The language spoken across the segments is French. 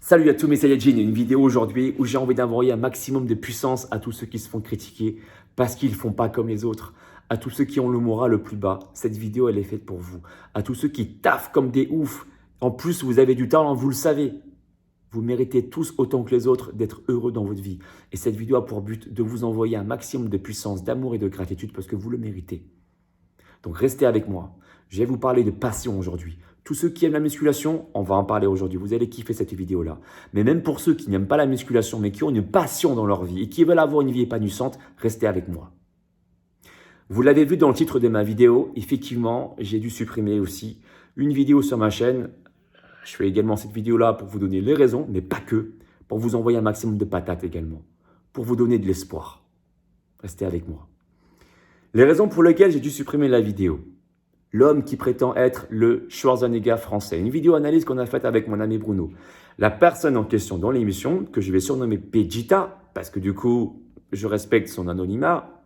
Salut à tous mes Saiyajins, une vidéo aujourd'hui où j'ai envie d'envoyer un maximum de puissance à tous ceux qui se font critiquer parce qu'ils ne font pas comme les autres, à tous ceux qui ont le moral le plus bas. Cette vidéo, elle est faite pour vous. À tous ceux qui taffent comme des oufs. En plus, vous avez du talent, vous le savez. Vous méritez tous autant que les autres d'être heureux dans votre vie. Et cette vidéo a pour but de vous envoyer un maximum de puissance, d'amour et de gratitude parce que vous le méritez. Donc restez avec moi. Je vais vous parler de passion aujourd'hui. Tous ceux qui aiment la musculation, on va en parler aujourd'hui. Vous allez kiffer cette vidéo-là. Mais même pour ceux qui n'aiment pas la musculation, mais qui ont une passion dans leur vie et qui veulent avoir une vie épanouissante, restez avec moi. Vous l'avez vu dans le titre de ma vidéo, effectivement, j'ai dû supprimer aussi une vidéo sur ma chaîne. Je fais également cette vidéo-là pour vous donner les raisons, mais pas que, pour vous envoyer un maximum de patates également, pour vous donner de l'espoir. Restez avec moi. Les raisons pour lesquelles j'ai dû supprimer la vidéo. L'homme qui prétend être le Schwarzenegger français. Une vidéo analyse qu'on a faite avec mon ami Bruno. La personne en question dans l'émission, que je vais surnommer Vegeta, parce que du coup, je respecte son anonymat.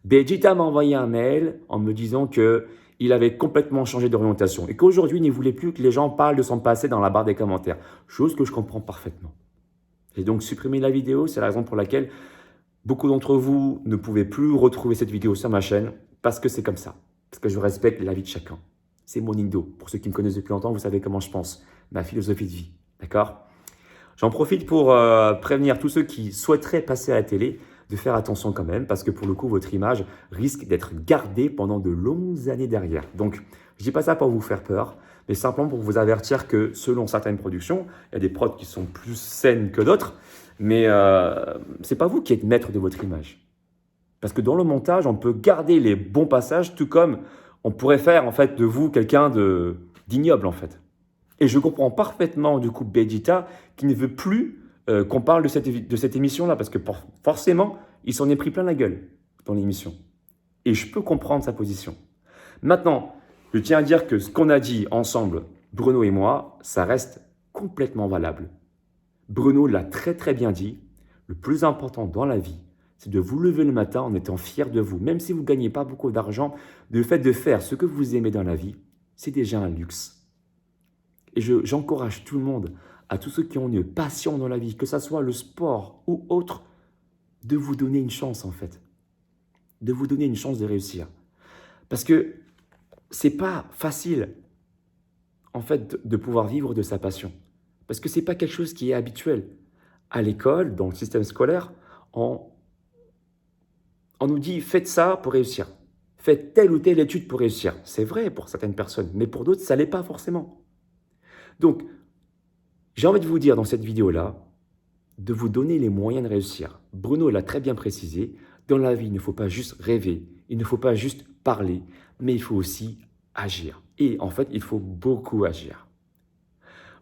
Vegeta m'a envoyé un mail en me disant qu'il avait complètement changé d'orientation et qu'aujourd'hui, il ne voulait plus que les gens parlent de son passé dans la barre des commentaires. Chose que je comprends parfaitement. J'ai donc supprimé la vidéo, c'est la raison pour laquelle beaucoup d'entre vous ne pouvez plus retrouver cette vidéo sur ma chaîne parce que c'est comme ça. Parce que je respecte la vie de chacun. C'est mon indo. Pour ceux qui me connaissent depuis longtemps, vous savez comment je pense. Ma philosophie de vie. D'accord? J'en profite pour prévenir tous ceux qui souhaiteraient passer à la télé de faire attention quand même, parce que pour le coup, votre image risque d'être gardée pendant de longues années derrière. Donc, je ne dis pas ça pour vous faire peur, mais simplement pour vous avertir que selon certaines productions, il y a des prods qui sont plus saines que d'autres, mais ce n'est pas vous qui êtes maître de votre image. Parce que dans le montage, on peut garder les bons passages, tout comme on pourrait faire en fait de vous quelqu'un d'ignoble en fait. Et je comprends parfaitement du coup Vegeta qui ne veut plus qu'on parle de cette émission-là, parce que forcément, il s'en est pris plein la gueule dans l'émission. Et je peux comprendre sa position. Maintenant, je tiens à dire que ce qu'on a dit ensemble, Bruno et moi, ça reste complètement valable. Bruno l'a très très bien dit, le plus important dans la vie, c'est de vous lever le matin en étant fier de vous. Même si vous ne gagnez pas beaucoup d'argent, le fait de faire ce que vous aimez dans la vie, c'est déjà un luxe. Et j'encourage tout le monde, à tous ceux qui ont une passion dans la vie, que ce soit le sport ou autre, de vous donner une chance en fait. De vous donner une chance de réussir. Parce que ce n'est pas facile en fait de pouvoir vivre de sa passion. Parce que ce n'est pas quelque chose qui est habituel. À l'école, dans le système scolaire, on nous dit « faites ça pour réussir ». Faites telle ou telle étude pour réussir. C'est vrai pour certaines personnes, mais pour d'autres, ça ne l'est pas forcément. Donc, j'ai envie de vous dire dans cette vidéo-là, de vous donner les moyens de réussir. Bruno l'a très bien précisé, dans la vie, il ne faut pas juste rêver, il ne faut pas juste parler, mais il faut aussi agir. Et en fait, il faut beaucoup agir.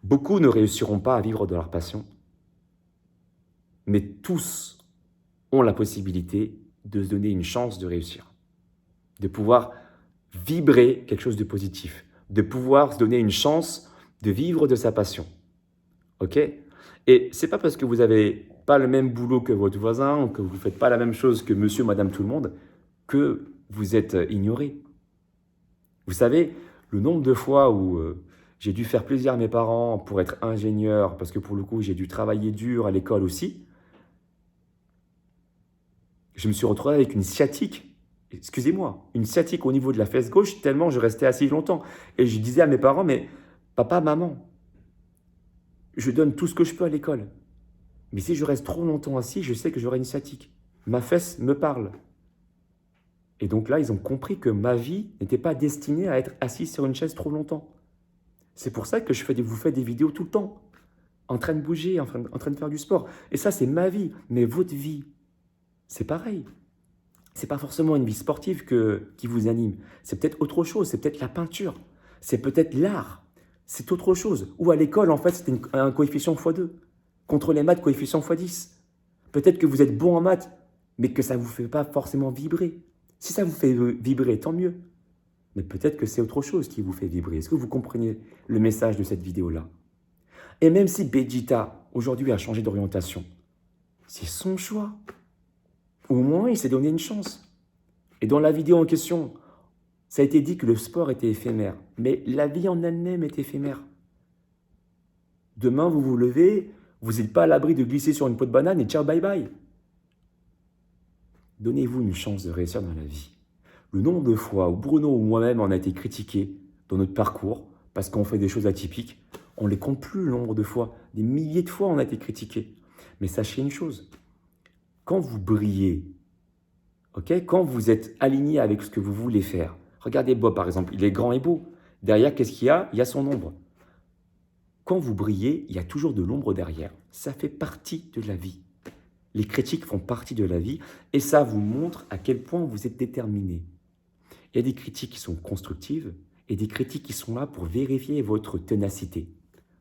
Beaucoup ne réussiront pas à vivre de leur passion, mais tous ont la possibilité de se donner une chance de réussir, de pouvoir vibrer quelque chose de positif, de pouvoir se donner une chance de vivre de sa passion. Ok? Et c'est pas parce que vous n'avez pas le même boulot que votre voisin ou que vous ne faites pas la même chose que monsieur, madame, tout le monde que vous êtes ignoré. Vous savez, le nombre de fois où j'ai dû faire plaisir à mes parents pour être ingénieur, parce que pour le coup, j'ai dû travailler dur à l'école aussi, je me suis retrouvé avec une sciatique, excusez-moi, une sciatique au niveau de la fesse gauche, tellement je restais assis longtemps. Et je disais à mes parents, mais papa, maman, je donne tout ce que je peux à l'école. Mais si je reste trop longtemps assis, je sais que j'aurai une sciatique. Ma fesse me parle. Et donc là, ils ont compris que ma vie n'était pas destinée à être assis sur une chaise trop longtemps. C'est pour ça que vous fais des vidéos tout le temps, en train de bouger, en train de faire du sport. Et ça, c'est ma vie. Mais votre vie, c'est pareil. Ce n'est pas forcément une vie sportive qui vous anime. C'est peut-être autre chose. C'est peut-être la peinture. C'est peut-être l'art. C'est autre chose. Ou à l'école, en fait, c'était un coefficient x2. Contre les maths, coefficient x10. Peut-être que vous êtes bon en maths, mais que ça ne vous fait pas forcément vibrer. Si ça vous fait vibrer, tant mieux. Mais peut-être que c'est autre chose qui vous fait vibrer. Est-ce que vous comprenez le message de cette vidéo-là? Et même si Vegeta, aujourd'hui, a changé d'orientation, c'est son choix. Au moins, il s'est donné une chance. Et dans la vidéo en question, ça a été dit que le sport était éphémère. Mais la vie en elle-même est éphémère. Demain, vous vous levez, vous n'êtes pas à l'abri de glisser sur une peau de banane et ciao, bye bye. Donnez-vous une chance de réussir dans la vie. Le nombre de fois où Bruno ou moi-même on a été critiqués dans notre parcours parce qu'on fait des choses atypiques, on ne les compte plus le nombre de fois. Des milliers de fois on a été critiqués. Mais sachez une chose, quand vous brillez, quand vous êtes aligné avec ce que vous voulez faire, regardez Bob par exemple, il est grand et beau. Derrière, qu'est-ce qu'il y a? Il y a son ombre. Quand vous brillez, il y a toujours de l'ombre derrière. Ça fait partie de la vie. Les critiques font partie de la vie et ça vous montre à quel point vous êtes déterminé. Il y a des critiques qui sont constructives et des critiques qui sont là pour vérifier votre ténacité.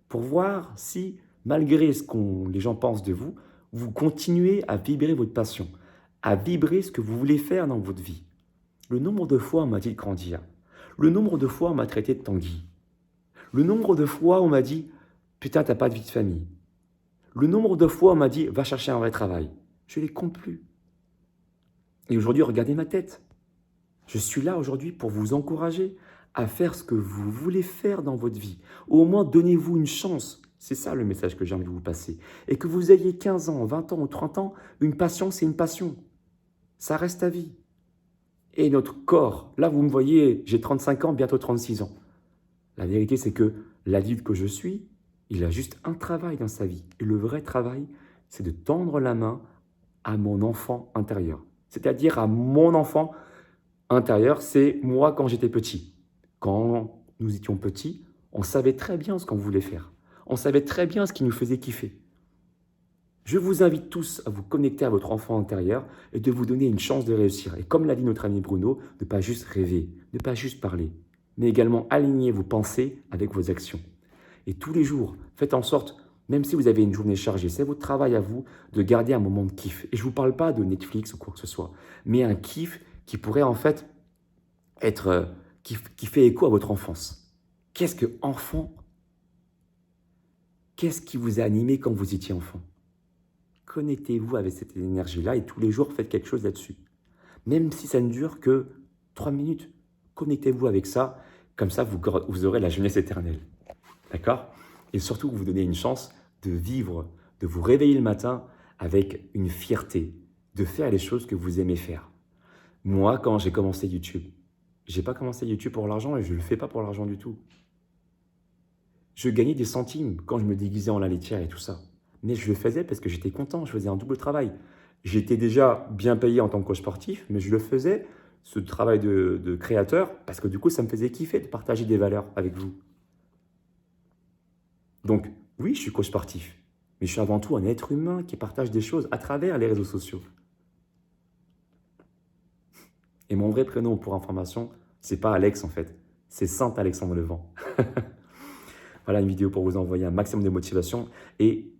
Pour voir si, malgré ce que les gens pensent de vous, vous continuez à vibrer votre passion, à vibrer ce que vous voulez faire dans votre vie. Le nombre de fois on m'a dit de grandir. Le nombre de fois on m'a traité de Tanguy. Le nombre de fois on m'a dit « Putain, t'as pas de vie de famille ». Le nombre de fois on m'a dit « Va chercher un vrai travail ». Je ne les compte plus. Et aujourd'hui, regardez ma tête. Je suis là aujourd'hui pour vous encourager à faire ce que vous voulez faire dans votre vie. Au moins, donnez-vous une chance. C'est ça le message que j'ai envie de vous passer. Et que vous ayez 15 ans, 20 ans ou 30 ans, une passion, c'est une passion. Ça reste à vie. Et notre corps, là vous me voyez, j'ai 35 ans, bientôt 36 ans. La vérité, c'est que l'adulte que je suis, il a juste un travail dans sa vie. Et le vrai travail, c'est de tendre la main à mon enfant intérieur. C'est-à-dire à mon enfant intérieur, c'est moi quand j'étais petit. Quand nous étions petits, on savait très bien ce qu'on voulait faire. On savait très bien ce qui nous faisait kiffer. Je vous invite tous à vous connecter à votre enfant intérieur et de vous donner une chance de réussir. Et comme l'a dit notre ami Bruno, de ne pas juste rêver, de ne pas juste parler, mais également aligner vos pensées avec vos actions. Et tous les jours, faites en sorte, même si vous avez une journée chargée, c'est votre travail à vous de garder un moment de kiff. Et je ne vous parle pas de Netflix ou quoi que ce soit, mais un kiff qui pourrait en fait être, qui fait écho à votre enfance. Qu'est-ce que enfant? Qu'est-ce qui vous a animé quand vous étiez enfant? Connectez-vous avec cette énergie-là et tous les jours, faites quelque chose là-dessus. Même si ça ne dure que 3 minutes, connectez-vous avec ça. Comme ça, vous aurez la jeunesse éternelle. D'accord? Et surtout, vous donnez une chance de vivre, de vous réveiller le matin avec une fierté, de faire les choses que vous aimez faire. Moi, quand j'ai commencé YouTube, je n'ai pas commencé YouTube pour l'argent et je ne le fais pas pour l'argent du tout. Je gagnais des centimes quand je me déguisais en la laitière et tout ça. Mais je le faisais parce que j'étais content, je faisais un double travail. J'étais déjà bien payé en tant que coach sportif, mais je le faisais, ce travail de créateur, parce que du coup, ça me faisait kiffer de partager des valeurs avec vous. Donc, oui, je suis coach sportif, mais je suis avant tout un être humain qui partage des choses à travers les réseaux sociaux. Et mon vrai prénom, pour information, c'est pas Alex en fait, c'est Saint Alexandre Levent. Voilà une vidéo pour vous envoyer un maximum de motivation et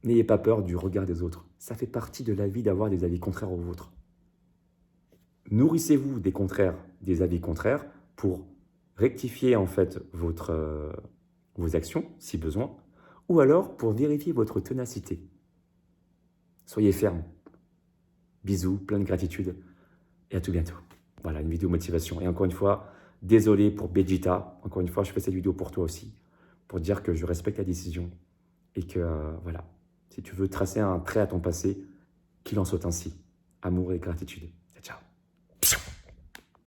n'ayez pas peur du regard des autres. Ça fait partie de la vie d'avoir des avis contraires aux vôtres. Nourrissez-vous des avis contraires pour rectifier en fait vos actions, si besoin, ou alors pour vérifier votre ténacité. Soyez ferme. Bisous, plein de gratitude et à tout bientôt. Voilà, une vidéo motivation. Et encore une fois, désolé pour Vegeta. Encore une fois, je fais cette vidéo pour toi aussi, pour dire que je respecte ta décision et que, voilà, si tu veux tracer un trait à ton passé, qu'il en soit ainsi. Amour et gratitude.